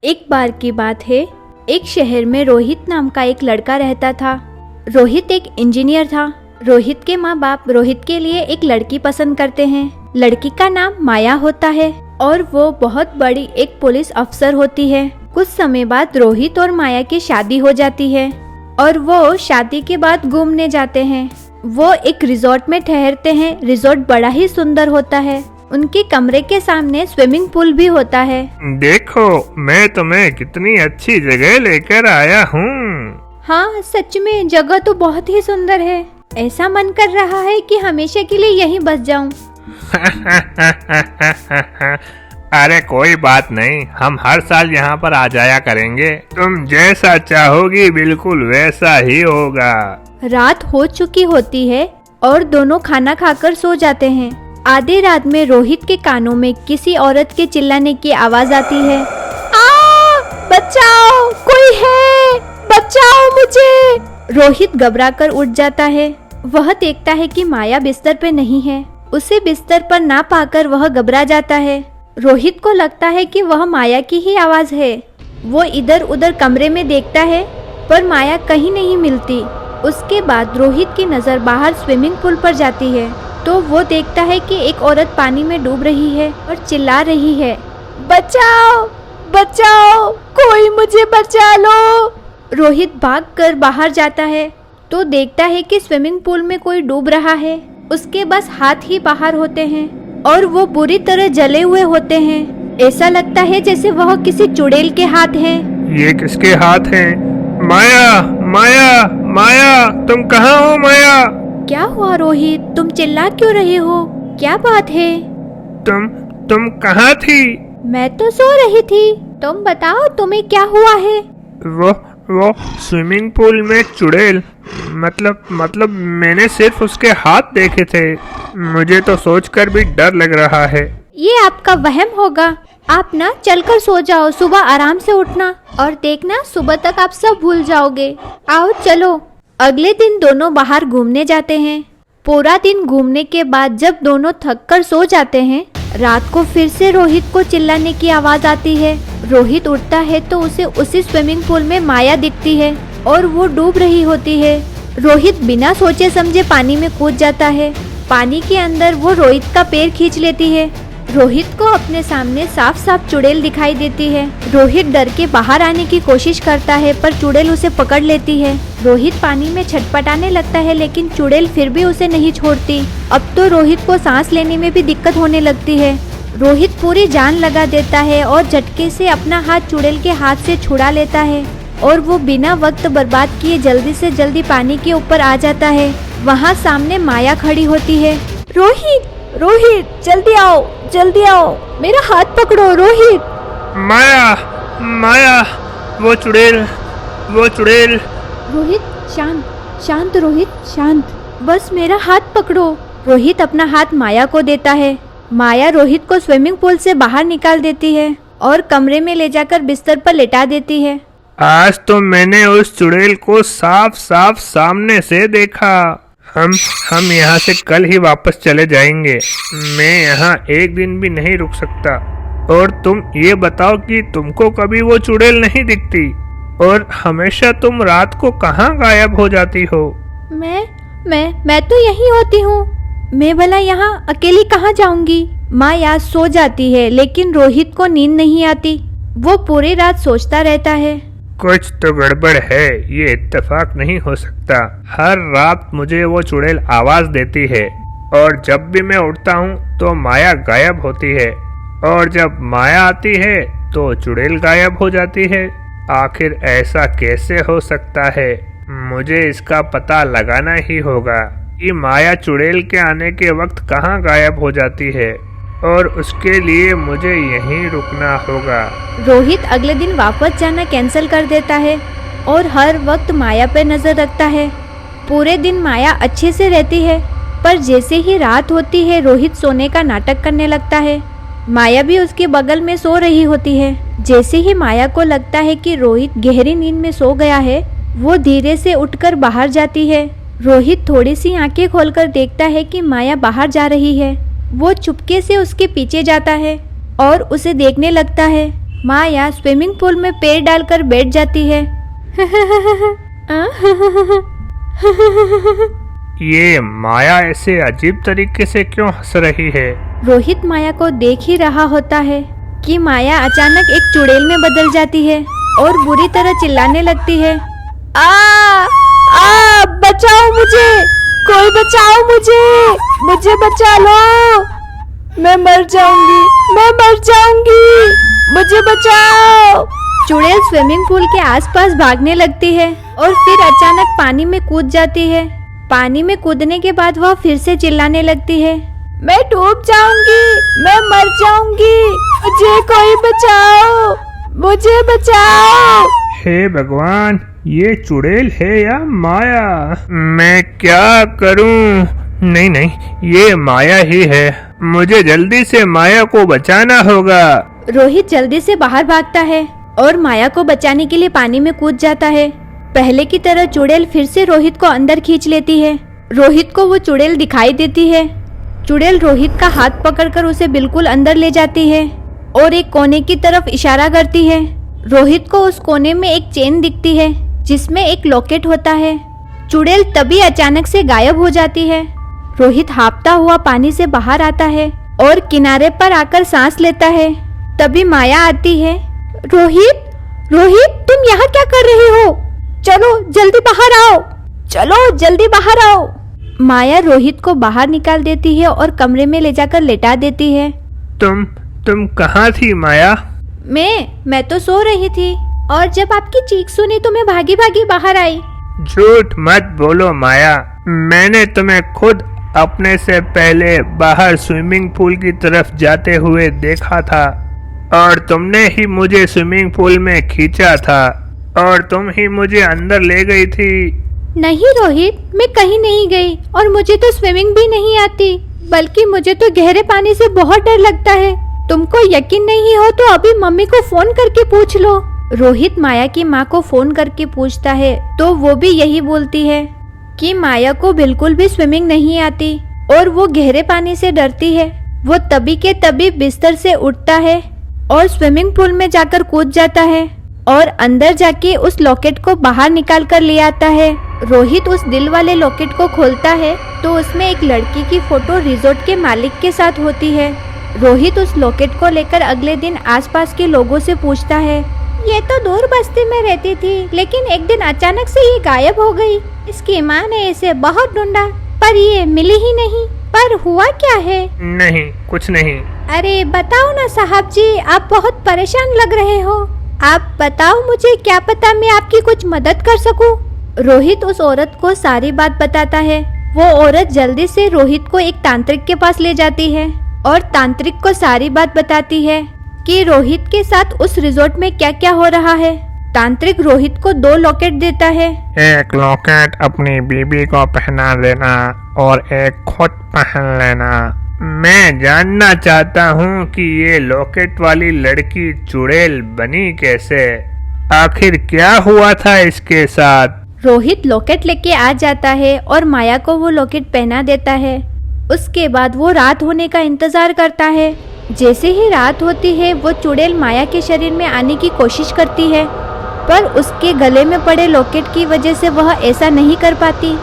एक बार की बात है, एक शहर में रोहित नाम का एक लड़का रहता था। रोहित एक इंजीनियर था। रोहित के माँ बाप रोहित के लिए एक लड़की पसंद करते हैं। लड़की का नाम माया होता है और वो बहुत बड़ी एक पुलिस अफसर होती है। कुछ समय बाद रोहित और माया की शादी हो जाती है और वो शादी के बाद घूमने जाते हैं। वो एक रिजॉर्ट में ठहरते हैं। रिजॉर्ट बड़ा ही सुंदर होता है। उनके कमरे के सामने स्विमिंग पूल भी होता है। देखो, मैं तुम्हें कितनी अच्छी जगह लेकर आया हूँ। हाँ, सच में जगह तो बहुत ही सुंदर है। ऐसा मन कर रहा है कि हमेशा के लिए यहीं बस जाऊं। अरे कोई बात नहीं, हम हर साल यहाँ पर आ जाया करेंगे। तुम जैसा चाहोगी बिल्कुल वैसा ही होगा। रात हो चुकी होती है और दोनों खाना खाकर सो जाते हैं। आधी रात में रोहित के कानों में किसी औरत के चिल्लाने की आवाज आती है। बचाओ, कोई है, बचाओ मुझे। रोहित घबराकर उठ जाता है। वह देखता है कि माया बिस्तर पे नहीं है। उसे बिस्तर पर ना पाकर वह घबरा जाता है। रोहित को लगता है कि वह माया की ही आवाज है। वो इधर उधर कमरे में देखता है पर माया कहीं नहीं मिलती। उसके बाद रोहित की नजर बाहर स्विमिंग पूल पर जाती है तो वो देखता है कि एक औरत पानी में डूब रही है और चिल्ला रही है, बचाओ, बचाओ, कोई मुझे बचा लो। रोहित भागकर बाहर जाता है तो देखता है कि स्विमिंग पूल में कोई डूब रहा है। उसके बस हाथ ही बाहर होते हैं और वो बुरी तरह जले हुए होते हैं। ऐसा लगता है जैसे वह किसी चुड़ैल के हाथ हैं। ये किसके हाथ हैं? माया, माया, माया, तुम कहाँ हो माया? क्या हुआ रोहित, तुम चिल्ला क्यों रहे हो? क्या बात है? तुम कहाँ थी? मैं तो सो रही थी। तुम बताओ तुम्हें क्या हुआ है? वो स्विमिंग पूल में चुड़ैल, मतलब मैंने सिर्फ उसके हाथ देखे थे। मुझे तो सोचकर भी डर लग रहा है। ये आपका वहम होगा। आप ना चलकर सो जाओ, सुबह आराम से उठना और देखना सुबह तक आप सब भूल जाओगे। आओ चलो। अगले दिन दोनों बाहर घूमने जाते हैं। पूरा दिन घूमने के बाद जब दोनों थक कर सो जाते हैं, रात को फिर से रोहित को चिल्लाने की आवाज आती है। रोहित उठता है तो उसे उसी स्विमिंग पूल में माया दिखती है और वो डूब रही होती है। रोहित बिना सोचे समझे पानी में कूद जाता है। पानी के अंदर वो रोहित का पैर खींच लेती है। रोहित को अपने सामने साफ साफ चुड़ैल दिखाई देती है। रोहित डर के बाहर आने की कोशिश करता है पर चुड़ैल उसे पकड़ लेती है। रोहित पानी में छटपटाने लगता है लेकिन चुड़ैल फिर भी उसे नहीं छोड़ती। अब तो रोहित को सांस लेने में भी दिक्कत होने लगती है। रोहित पूरी जान लगा देता है और झटके से अपना हाथ चुड़ैल के हाथ से छुड़ा लेता है और वो बिना वक्त बर्बाद किए जल्दी से जल्दी पानी के ऊपर आ जाता है। वहाँ सामने माया खड़ी होती है। रोहित, रोहित, जल्दी आओ, जल्दी आओ, मेरा हाथ पकड़ो रोहित। माया, माया, वो चुड़ैल। रोहित शांत, शांत रोहित, शांत, बस मेरा हाथ पकड़ो। रोहित अपना हाथ माया को देता है। माया रोहित को स्विमिंग पूल से बाहर निकाल देती है और कमरे में ले जाकर बिस्तर पर लेटा देती है। आज तो मैंने उस चुड़ैल को साफ साफ सामने से देखा। हम यहाँ से कल ही वापस चले जाएंगे। मैं यहाँ एक दिन भी नहीं रुक सकता। और तुम ये बताओ कि तुमको कभी वो चुड़ैल नहीं दिखती और हमेशा तुम रात को कहाँ गायब हो जाती हो? मैं तो यहीं होती हूँ। मैं भला यहाँ अकेली कहाँ जाऊंगी? माँ याद सो जाती है लेकिन रोहित को नींद नहीं आती। वो पूरी रात सोचता रहता है। कुछ तो गड़बड़ है, ये इत्तेफाक नहीं हो सकता। हर रात मुझे वो चुड़ैल आवाज देती है और जब भी मैं उठता हूँ तो माया गायब होती है और जब माया आती है तो चुड़ैल गायब हो जाती है। आखिर ऐसा कैसे हो सकता है? मुझे इसका पता लगाना ही होगा कि माया चुड़ैल के आने के वक्त कहाँ गायब हो जाती है और उसके लिए मुझे यहीं रुकना होगा। रोहित अगले दिन वापस जाना कैंसिल कर देता है और हर वक्त माया पर नजर रखता है। पूरे दिन माया अच्छे से रहती है पर जैसे ही रात होती है रोहित सोने का नाटक करने लगता है। माया भी उसके बगल में सो रही होती है। जैसे ही माया को लगता है कि रोहित गहरी नींद में सो गया है, वो धीरे से उठकर बाहर जाती है। रोहित थोड़ी सी आंखें खोलकर देखता है कि माया बाहर जा रही है। वो चुपके से उसके पीछे जाता है और उसे देखने लगता है। माया स्विमिंग पूल में पैर डालकर बैठ जाती है। ये माया ऐसे अजीब तरीके से क्यों हंस रही है? रोहित माया को देख ही रहा होता है कि माया अचानक एक चुड़ैल में बदल जाती है और बुरी तरह चिल्लाने लगती है। बचाओ मुझे, कोई बचाओ मुझे बचा लो, मैं मर जाऊंगी, मुझे बचाओ। चुड़ैल स्विमिंग पूल के आसपास भागने लगती है और फिर अचानक पानी में कूद जाती है। पानी में कूदने के बाद वह फिर से चिल्लाने लगती है, मैं डूब जाऊंगी, मैं मर जाऊंगी, मुझे कोई बचाओ, मुझे बचाओ। हे भगवान, ये चुड़ैल है या माया? मैं क्या करूं? नहीं, ये माया ही है। मुझे जल्दी से माया को बचाना होगा। रोहित जल्दी से बाहर भागता है और माया को बचाने के लिए पानी में कूद जाता है। पहले की तरह चुड़ैल फिर से रोहित को अंदर खींच लेती है। रोहित को वो चुड़ैल दिखाई देती है। चुड़ैल रोहित का हाथ पकड़कर उसे बिल्कुल अंदर ले जाती है और एक कोने की तरफ इशारा करती है। रोहित को उस कोने में एक चेन दिखती है जिसमें एक लॉकेट होता है। चुड़ैल तभी अचानक से गायब हो जाती है। रोहित हांफता हुआ पानी से बाहर आता है और किनारे पर आकर सांस लेता है। तभी माया आती है। रोहित, तुम यहाँ क्या कर रहे हो? चलो जल्दी बाहर आओ। माया रोहित को बाहर निकाल देती है और कमरे में ले जाकर लेटा देती है। तुम कहाँ थी माया? मैं तो सो रही थी और जब आपकी चीख सुनी तो मैं भागी बाहर आई। झूठ मत बोलो माया, मैंने तुम्हें खुद अपने से पहले बाहर स्विमिंग पूल की तरफ जाते हुए देखा था और तुमने ही मुझे स्विमिंग पूल में खींचा था और तुम ही मुझे अंदर ले गई थी। नहीं रोहित, मैं कहीं नहीं गई और मुझे तो स्विमिंग भी नहीं आती, बल्कि मुझे तो गहरे पानी से बहुत डर लगता है। तुमको यकीन नहीं हो तो अभी मम्मी को फोन करके पूछ लो। रोहित माया की माँ को फोन करके पूछता है तो वो भी यही बोलती है कि माया को बिल्कुल भी स्विमिंग नहीं आती और वो गहरे पानी से डरती है। वो तभी के तभी बिस्तर से उठता है और स्विमिंग पूल में जाकर कूद जाता है और अंदर जाके उस लॉकेट को बाहर निकाल कर ले आता है। रोहित उस दिल वाले लॉकेट को खोलता है तो उसमें एक लड़की की फोटो रिजॉर्ट के मालिक के साथ होती है। रोहित उस लॉकेट को लेकर अगले दिन आसपास के लोगों से पूछता है, ये तो दूर बस्ती में रहती थी, लेकिन एक दिन अचानक से ये गायब हो गई। इसकी माँ ने इसे बहुत ढूंढा पर ये मिली ही नहीं। पर हुआ क्या है? नहीं, कुछ नहीं। अरे बताओ ना साहब जी, आप बहुत परेशान लग रहे हो। आप बताओ मुझे, क्या पता मैं आपकी कुछ मदद कर सकूं। रोहित उस औरत को सारी बात बताता है। वो औरत जल्दी से रोहित को एक तांत्रिक के पास ले जाती है और तांत्रिक को सारी बात बताती है कि रोहित के साथ उस रिजॉर्ट में क्या क्या हो रहा है। तांत्रिक रोहित को 2 लॉकेट देता है। एक लॉकेट अपनी बीबी को पहना देना और एक खुद पहन लेना। मैं जानना चाहता हूँ कि ये लॉकेट वाली लड़की चुड़ैल बनी कैसे? आखिर क्या हुआ था इसके साथ? रोहित लॉकेट लेके आ जाता है और माया को वो लॉकेट पहना देता है। उसके बाद वो रात होने का इंतजार करता है। जैसे ही रात होती है वो चुड़ैल माया के शरीर में आने की कोशिश करती है, पर उसके गले में पड़े लॉकेट की वजह से वह ऐसा नहीं कर पाती।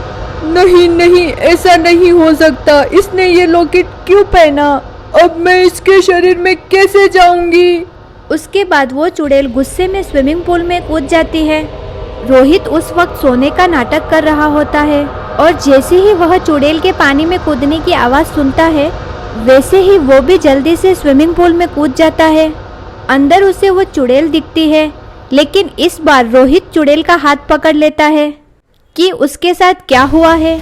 नहीं, ऐसा नहीं हो सकता। इसने ये लॉकेट क्यों पहना? अब मैं इसके शरीर में कैसे जाऊंगी? उसके बाद वो चुड़ैल गुस्से में स्विमिंग पूल में कूद जाती है। रोहित उस वक्त सोने का नाटक कर रहा होता है और जैसे ही वह चुड़ैल के पानी में कूदने की आवाज़ सुनता है, वैसे ही वो भी जल्दी से स्विमिंग पूल में कूद जाता है। अंदर उसे वो चुड़ैल दिखती है, लेकिन इस बार रोहित चुड़ैल का हाथ पकड़ लेता है कि उसके साथ क्या हुआ है।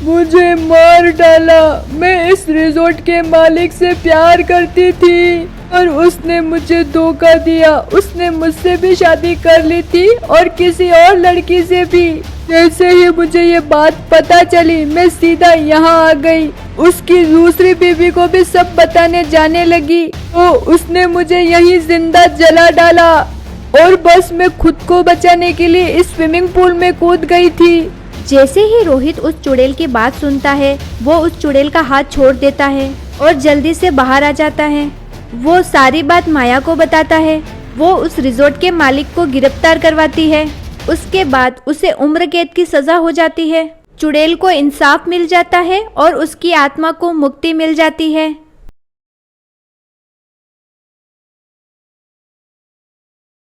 मुझे मार डाला। मैं इस रिजॉर्ट के मालिक से प्यार करती थी और उसने मुझे धोखा दिया। उसने मुझसे भी शादी कर ली थी और किसी और लड़की से भी। जैसे ही मुझे ये बात पता चली, मैं सीधा यहाँ आ गई। उसकी दूसरी बीवी को भी सब बताने जाने लगी तो उसने मुझे यहीं जिंदा जला डाला और बस मैं खुद को बचाने के लिए इस स्विमिंग पूल में कूद गई थी। जैसे ही रोहित उस चुड़ैल की बात सुनता है, वो उस चुड़ैल का हाथ छोड़ देता है और जल्दी से बाहर आ जाता है। वो सारी बात माया को बताता है वो उस रिजॉर्ट के मालिक को गिरफ्तार करवाती है। उसके बाद उसे उम्र कैद की सजा हो जाती है। चुड़ैल को इंसाफ मिल जाता है और उसकी आत्मा को मुक्ति मिल जाती है।